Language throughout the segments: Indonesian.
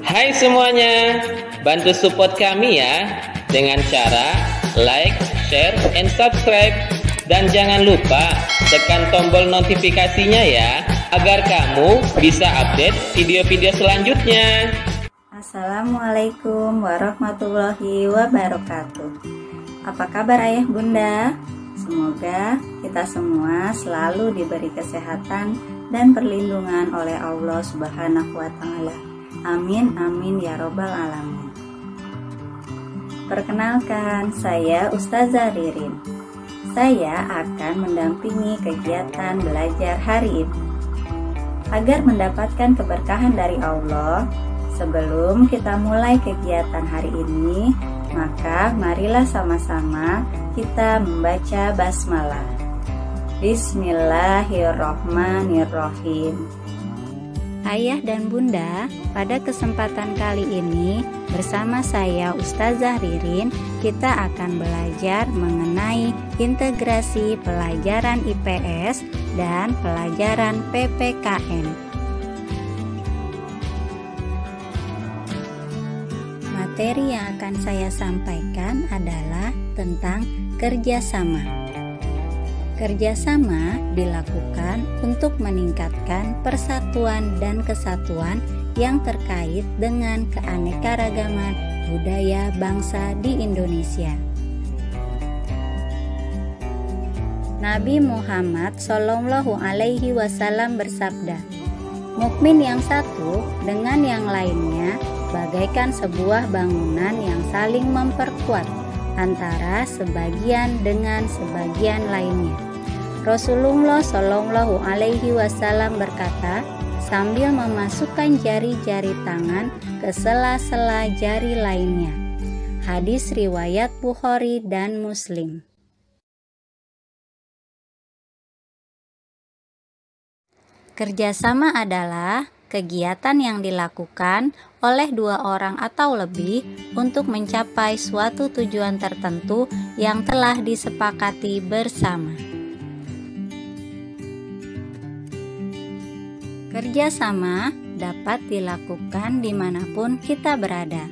Hai semuanya, bantu support kami ya dengan cara like, share, and subscribe. Dan jangan lupa tekan tombol notifikasinya ya, agar kamu bisa update video-video selanjutnya. Assalamualaikum warahmatullahi wabarakatuh. Apa kabar ayah bunda? Semoga kita semua selalu diberi kesehatan dan perlindungan oleh Allah Subhanahu wa Ta'ala. Amin amin ya robbal alamin. Perkenalkan, saya Ustazah Ririn. Saya akan mendampingi kegiatan belajar hari ini. Agar mendapatkan keberkahan dari Allah, sebelum kita mulai kegiatan hari ini, maka marilah sama-sama kita membaca basmalah. Bismillahirrohmanirrohim. Ayah dan bunda, pada kesempatan kali ini bersama saya Ustazah Ririn, kita akan belajar mengenai integrasi pelajaran IPS dan pelajaran PPKN. Materi yang akan saya sampaikan adalah tentang kerjasama. Kerjasama dilakukan untuk meningkatkan persatuan dan kesatuan yang terkait dengan keanekaragaman budaya bangsa di Indonesia. Nabi Muhammad Shallallahu Alaihi Wasallam bersabda, "Mukmin yang satu dengan yang lainnya bagaikan sebuah bangunan yang saling memperkuat antara sebagian dengan sebagian lainnya." Rasulullah Shallallahu Alaihi Wasallam berkata, sambil memasukkan jari-jari tangan ke sela-sela jari lainnya. Hadis riwayat Bukhari dan Muslim. Kerjasama adalah kegiatan yang dilakukan oleh dua orang atau lebih untuk mencapai suatu tujuan tertentu yang telah disepakati bersama. Kerjasama dapat dilakukan dimanapun kita berada.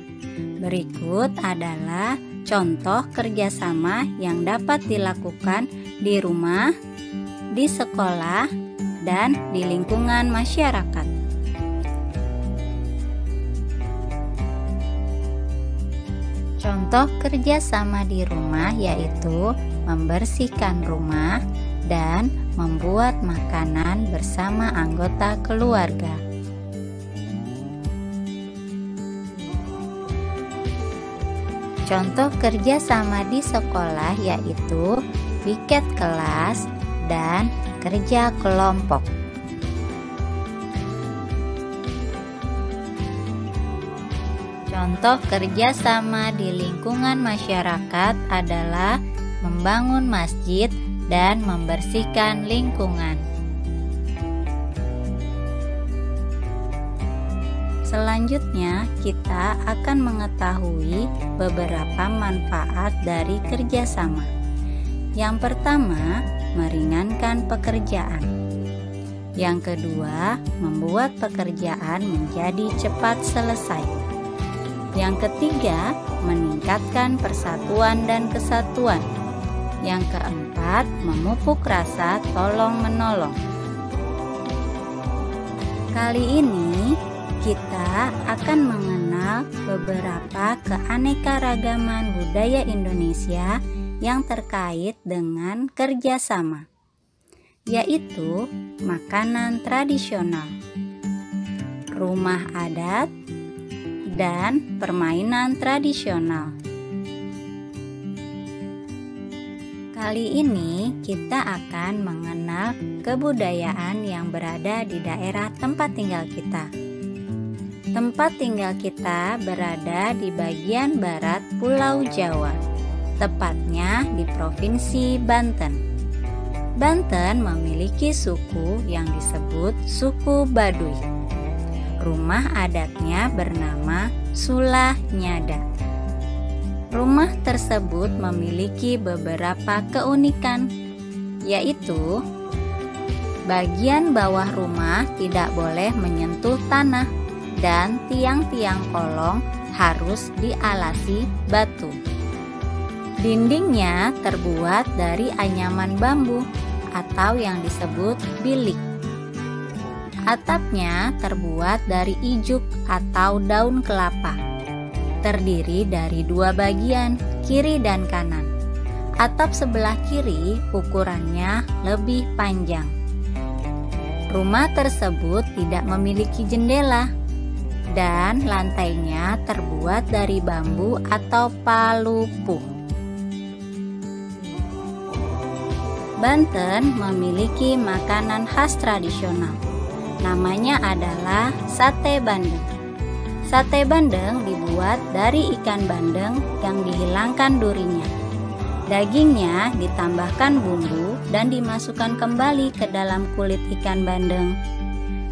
Berikut adalah contoh kerjasama yang dapat dilakukan di rumah, di sekolah, dan di lingkungan masyarakat. Contoh kerjasama di rumah yaitu membersihkan rumah dan membuat makanan bersama anggota keluarga. Contoh kerjasama di sekolah yaitu piket kelas dan kerja kelompok. Contoh kerjasama di lingkungan masyarakat adalah membangun masjid dan membersihkan lingkungan. Selanjutnya, kita akan mengetahui beberapa manfaat dari kerjasama. Yang pertama, meringankan pekerjaan. Yang kedua, membuat pekerjaan menjadi cepat selesai. Yang ketiga, meningkatkan persatuan dan kesatuan. Yang keempat, memupuk rasa tolong-menolong. Kali ini kita akan mengenal beberapa keanekaragaman budaya Indonesia yang terkait dengan kerjasama, yaitu makanan tradisional, rumah adat, dan permainan tradisional. Kali ini kita akan mengenal kebudayaan yang berada di daerah tempat tinggal kita. Tempat tinggal kita berada di bagian barat Pulau Jawa, tepatnya di Provinsi Banten. Banten memiliki suku yang disebut suku Baduy. Rumah adatnya bernama Sulah Nyada. Rumah tersebut memiliki beberapa keunikan, yaitu bagian bawah rumah tidak boleh menyentuh tanah dan tiang-tiang kolong harus dialasi batu. Dindingnya terbuat dari anyaman bambu atau yang disebut bilik. Atapnya terbuat dari ijuk atau daun kelapa. Terdiri dari 2 bagian, kiri dan kanan. Atap sebelah kiri ukurannya lebih panjang. Rumah tersebut tidak memiliki jendela dan lantainya terbuat dari bambu atau palupuh. Banten memiliki makanan khas tradisional. Namanya adalah sate bandeng. Sate bandeng dibuat dari ikan bandeng yang dihilangkan durinya. Dagingnya ditambahkan bumbu dan dimasukkan kembali ke dalam kulit ikan bandeng.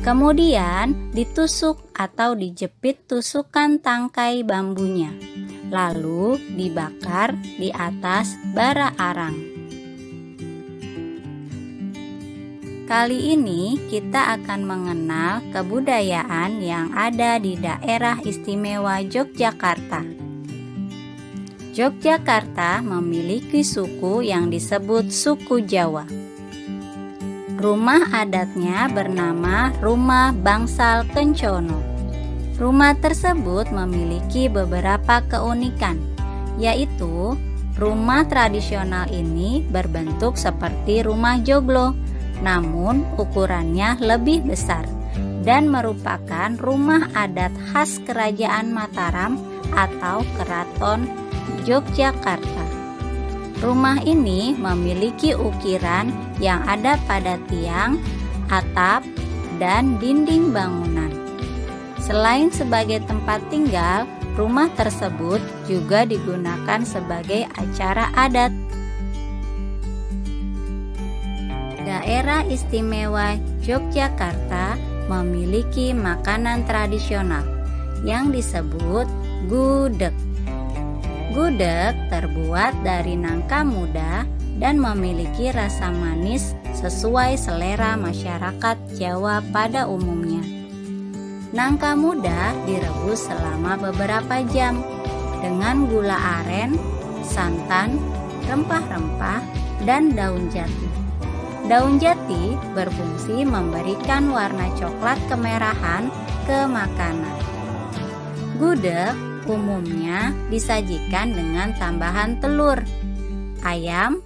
Kemudian ditusuk atau dijepit tusukan tangkai bambunya, lalu dibakar di atas bara arang. Kali ini kita akan mengenal kebudayaan yang ada di daerah istimewa Yogyakarta. Yogyakarta memiliki suku yang disebut suku Jawa. Rumah adatnya bernama Rumah Bangsal Kencono. Rumah tersebut memiliki beberapa keunikan, yaitu rumah tradisional ini berbentuk seperti rumah joglo, namun ukurannya lebih besar dan merupakan rumah adat khas Kerajaan Mataram atau Keraton Yogyakarta. Rumah ini memiliki ukiran yang ada pada tiang, atap, dan dinding bangunan. Selain sebagai tempat tinggal, rumah tersebut juga digunakan sebagai acara adat. Daerah Istimewa Yogyakarta memiliki makanan tradisional yang disebut gudeg. Gudeg terbuat dari nangka muda dan memiliki rasa manis sesuai selera masyarakat Jawa pada umumnya. Nangka muda direbus selama beberapa jam dengan gula aren, santan, rempah-rempah, dan daun jati. Daun jati berfungsi memberikan warna coklat kemerahan ke makanan. Gudeg umumnya disajikan dengan tambahan telur, ayam,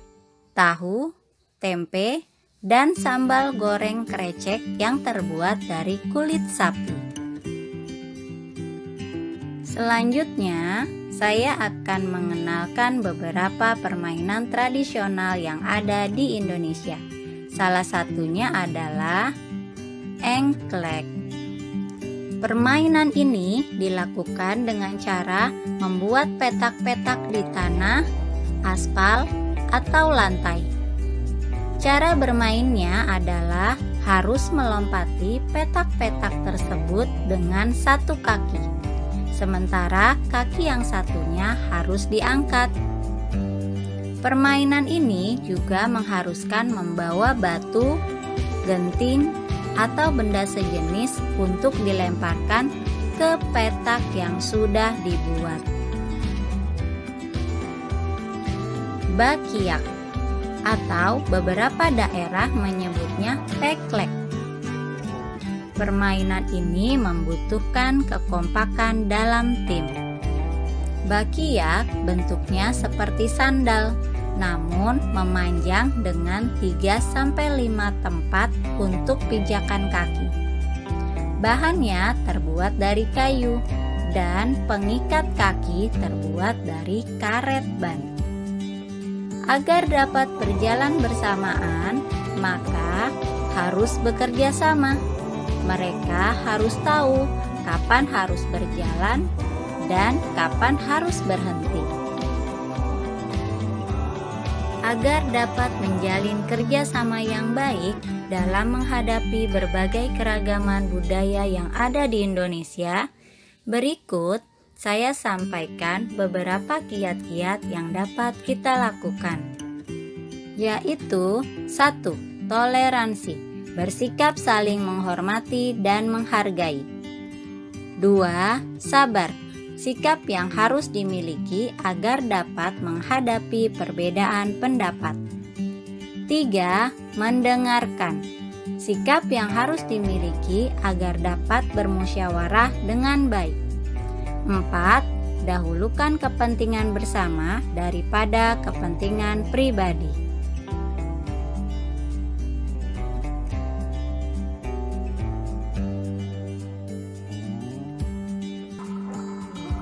tahu, tempe, dan sambal goreng krecek yang terbuat dari kulit sapi. Selanjutnya, saya akan mengenalkan beberapa permainan tradisional yang ada di Indonesia. Salah satunya adalah engklek. Permainan ini dilakukan dengan cara membuat petak-petak di tanah, aspal, atau lantai. Cara bermainnya adalah harus melompati petak-petak tersebut dengan satu kaki, sementara kaki yang satunya harus diangkat. Permainan ini juga mengharuskan membawa batu, genting, atau benda sejenis untuk dilemparkan ke petak yang sudah dibuat. Bakiak atau beberapa daerah menyebutnya teklek. Permainan ini membutuhkan kekompakan dalam tim. Bakiak bentuknya seperti sandal, namun memanjang dengan 3-5 tempat untuk pijakan kaki. Bahannya terbuat dari kayu dan pengikat kaki terbuat dari karet ban. Agar dapat berjalan bersamaan, maka harus bekerja sama. Mereka harus tahu kapan harus berjalan dan kapan harus berhenti. Agar dapat menjalin kerjasama yang baik dalam menghadapi berbagai keragaman budaya yang ada di Indonesia, berikut saya sampaikan beberapa kiat-kiat yang dapat kita lakukan, yaitu 1. Toleransi, bersikap saling menghormati dan menghargai. 2. 2. Sabar, sikap yang harus dimiliki agar dapat menghadapi perbedaan pendapat. 3. Mendengarkan, sikap yang harus dimiliki agar dapat bermusyawarah dengan baik. 4. Dahulukan kepentingan bersama daripada kepentingan pribadi.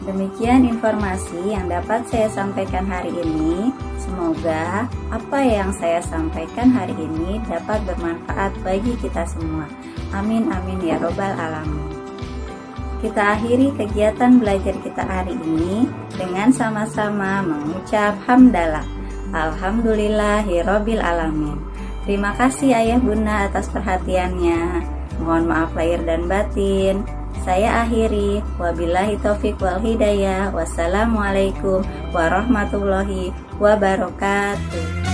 Demikian informasi yang dapat saya sampaikan hari ini. Semoga apa yang saya sampaikan hari ini dapat bermanfaat bagi kita semua. Amin amin ya robbal alamin. Kita akhiri kegiatan belajar kita hari ini dengan sama-sama mengucap hamdalah. Alhamdulillahirabbil alamin. Terima kasih Ayah Bunda atas perhatiannya. Mohon maaf lahir dan batin. Saya akhiri, wabillahi taufiq wal hidayah. Wassalamualaikum warahmatullahi wabarakatuh.